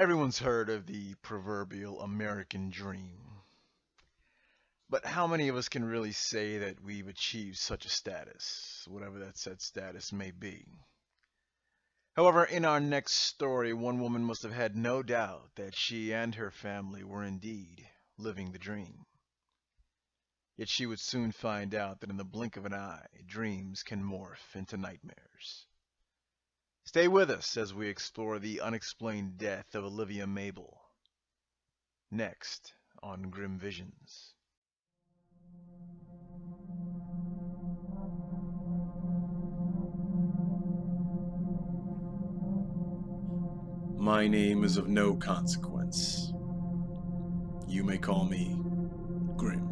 Everyone's heard of the proverbial American dream. But how many of us can really say that we've achieved such a status, whatever that said status may be? However, in our next story, one woman must have had no doubt that she and her family were indeed living the dream. Yet she would soon find out that in the blink of an eye, dreams can morph into nightmares. Stay with us as we explore the unexplained death of Olivia Mabel. Next on Grim Visions. My name is of no consequence. You may call me Grim.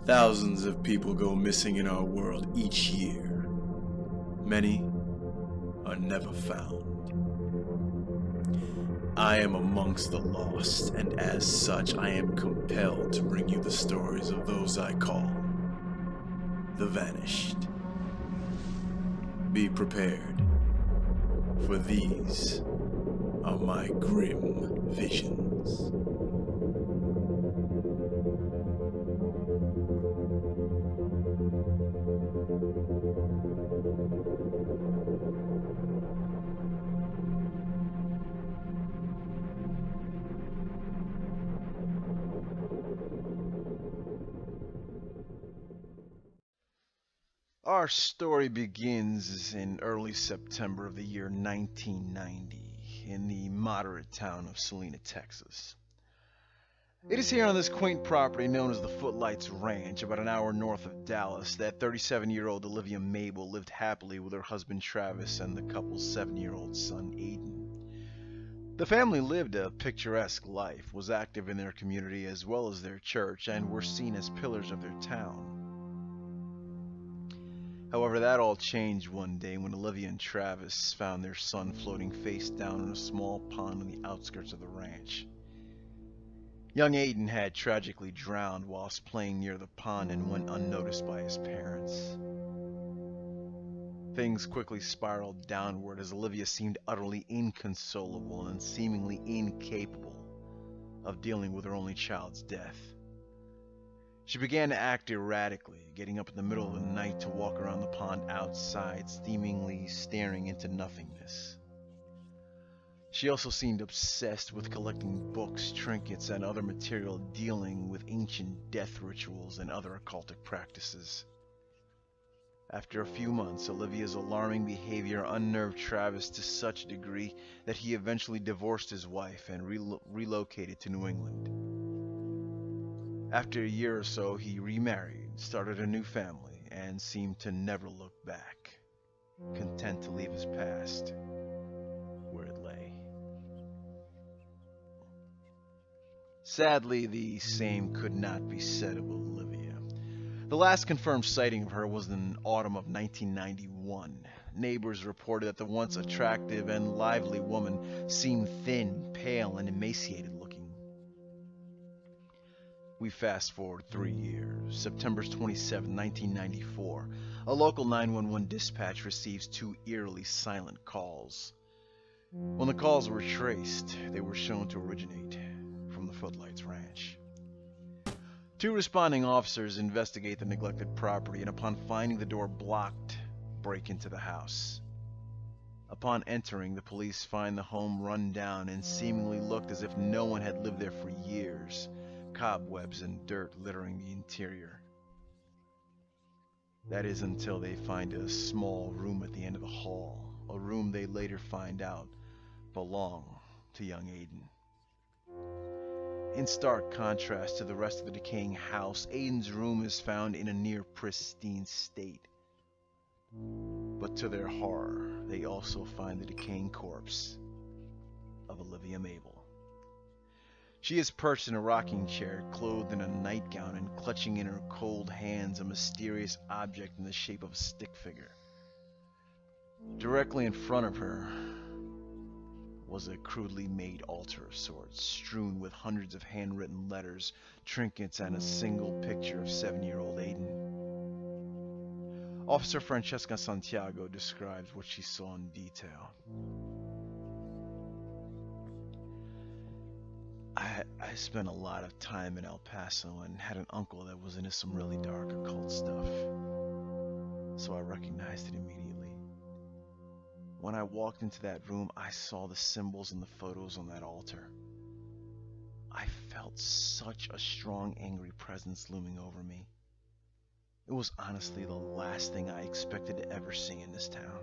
Thousands of people go missing in our world each year. Many are never found. I am amongst the lost, and as such I am compelled to bring you the stories of those I call the vanished. Be prepared, for these are my grim visions. Our story begins in early September of the year 1990 in the moderate town of Salina, Texas. It is here on this quaint property known as the Footlights Ranch, about an hour north of Dallas, that 37-year-old Olivia Mabel lived happily with her husband Travis and the couple's 7-year-old son Aiden. The family lived a picturesque life, was active in their community as well as their church, and were seen as pillars of their town. However, that all changed one day when Olivia and Travis found their son floating face down in a small pond on the outskirts of the ranch. Young Aiden had tragically drowned whilst playing near the pond and went unnoticed by his parents. Things quickly spiraled downward as Olivia seemed utterly inconsolable and seemingly incapable of dealing with her only child's death. She began to act erratically, getting up in the middle of the night to walk around the pond outside, seemingly staring into nothingness. She also seemed obsessed with collecting books, trinkets, and other material dealing with ancient death rituals and other occultic practices. After a few months, Olivia's alarming behavior unnerved Travis to such a degree that he eventually divorced his wife and relocated to New England. After a year or so, he remarried, started a new family, and seemed to never look back, content to leave his past where it lay. Sadly, the same could not be said of Olivia. The last confirmed sighting of her was in autumn of 1991. Neighbors reported that the once attractive and lively woman seemed thin, pale, and emaciated looking. We fast forward 3 years. September 27, 1994. A local 911 dispatch receives 2 eerily silent calls. When the calls were traced, they were shown to originate from the Footlights Ranch. 2 responding officers investigate the neglected property and upon finding the door blocked, break into the house. Upon entering, the police find the home run down and seemingly looked as if no one had lived there for years. Cobwebs and dirt littering the interior. That is until they find a small room at the end of the hall, a room they later find out belonged to young Aiden. In stark contrast to the rest of the decaying house, Aiden's room is found in a near pristine state. But to their horror, they also find the decaying corpse of Olivia Mabel. She is perched in a rocking chair, clothed in a nightgown and clutching in her cold hands a mysterious object in the shape of a stick figure. Directly in front of her was a crudely made altar of sorts, strewn with hundreds of handwritten letters, trinkets, and a single picture of 7-year-old Aiden. Officer Francesca Santiago describes what she saw in detail. I spent a lot of time in El Paso and had an uncle that was into some really dark occult stuff, so I recognized it immediately. When I walked into that room, I saw the symbols and the photos on that altar. I felt such a strong, angry presence looming over me. It was honestly the last thing I expected to ever see in this town.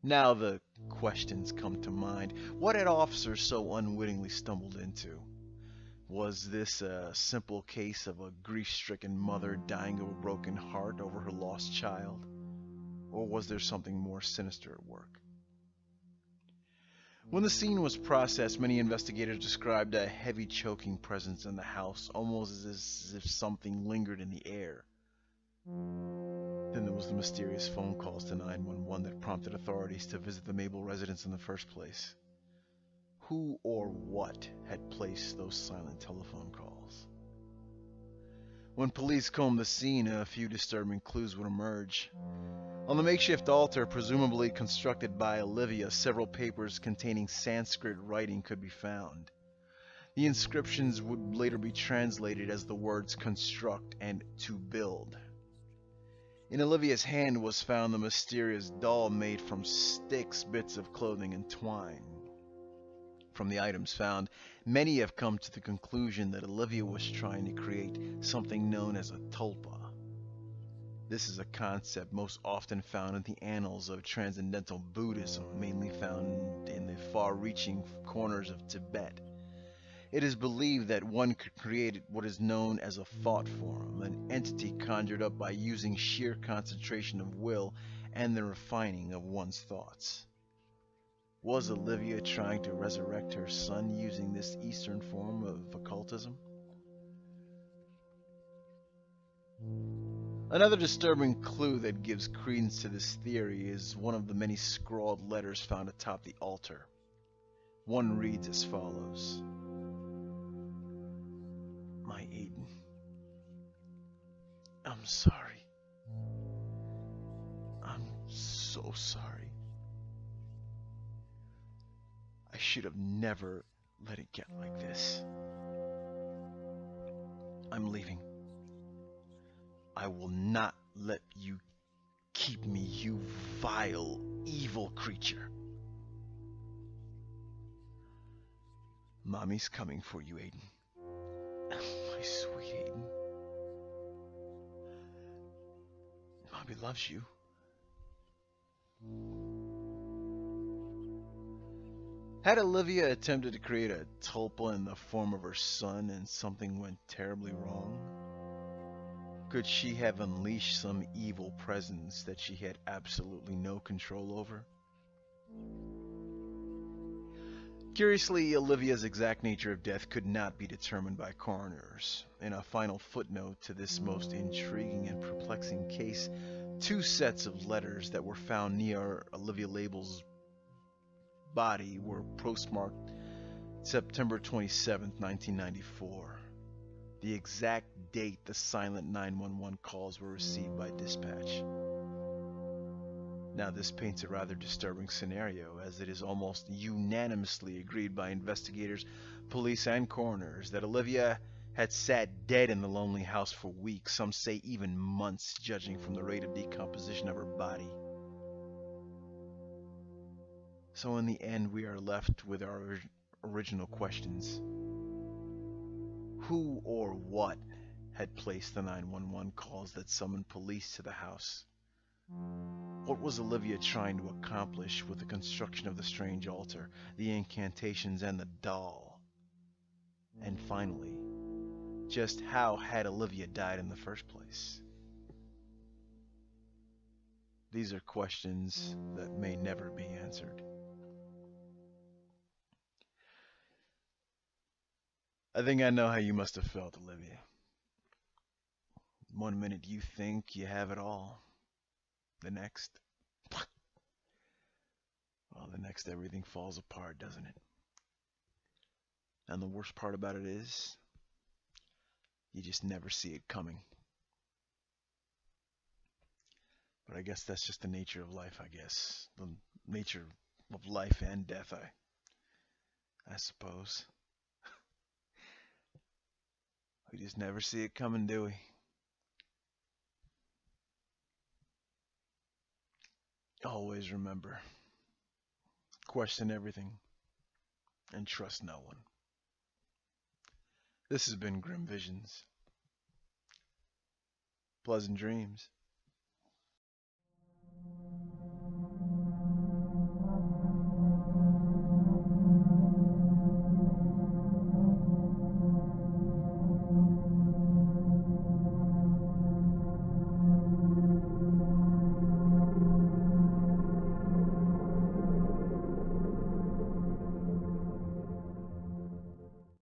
Now the questions come to mind. What had officers so unwittingly stumbled into? Was this a simple case of a grief-stricken mother dying of a broken heart over her lost child? Or was there something more sinister at work? When the scene was processed, many investigators described a heavy choking presence in the house, almost as if something lingered in the air. Then there was the mysterious phone calls to 911 that prompted authorities to visit the Mabel residence in the first place. Who or what had placed those silent telephone calls? When police combed the scene, a few disturbing clues would emerge. On the makeshift altar, presumably constructed by Olivia, several papers containing Sanskrit writing could be found. The inscriptions would later be translated as the words construct and to build. In Olivia's hand was found the mysterious doll made from sticks, bits of clothing, and twine. From the items found, many have come to the conclusion that Olivia was trying to create something known as a tulpa. This is a concept most often found in the annals of Transcendental Buddhism, mainly found in the far-reaching corners of Tibet. It is believed that one could create what is known as a thought form, an entity conjured up by using sheer concentration of will and the refining of one's thoughts. Was Olivia trying to resurrect her son using this Eastern form of occultism? Another disturbing clue that gives credence to this theory is one of the many scrawled letters found atop the altar. One reads as follows: My Aiden, I'm sorry. I'm so sorry. I should have never let it get like this. I'm leaving. I will not let you keep me, you vile, evil creature. Mommy's coming for you, Aiden. My sweet Aiden. Mommy loves you. Had Olivia attempted to create a tulpa in the form of her son and something went terribly wrong? Could she have unleashed some evil presence that she had absolutely no control over? Curiously, Olivia's exact nature of death could not be determined by coroners. In a final footnote to this most intriguing and perplexing case, 2 sets of letters that were found near Olivia Mabel's body were postmarked September 27, 1994. The exact date the silent 911 calls were received by dispatch. Now, this paints a rather disturbing scenario, as it is almost unanimously agreed by investigators, police, and coroners that Olivia had sat dead in the lonely house for weeks, some say even months, judging from the rate of decomposition of her body. So in the end, we are left with our original questions. Who or what had placed the 911 calls that summoned police to the house? What was Olivia trying to accomplish with the construction of the strange altar, the incantations, and the doll? And finally, just how had Olivia died in the first place? These are questions that may never be answered. I think I know how you must have felt, Olivia. One minute you think you have it all. The next, well, the next everything falls apart, doesn't it? And the worst part about it is, you just never see it coming. But I guess that's just the nature of life, I guess. The nature of life and death, I suppose. We just never see it coming, do we? Always remember, question everything and trust no one. This has been Grim Visions. Pleasant dreams.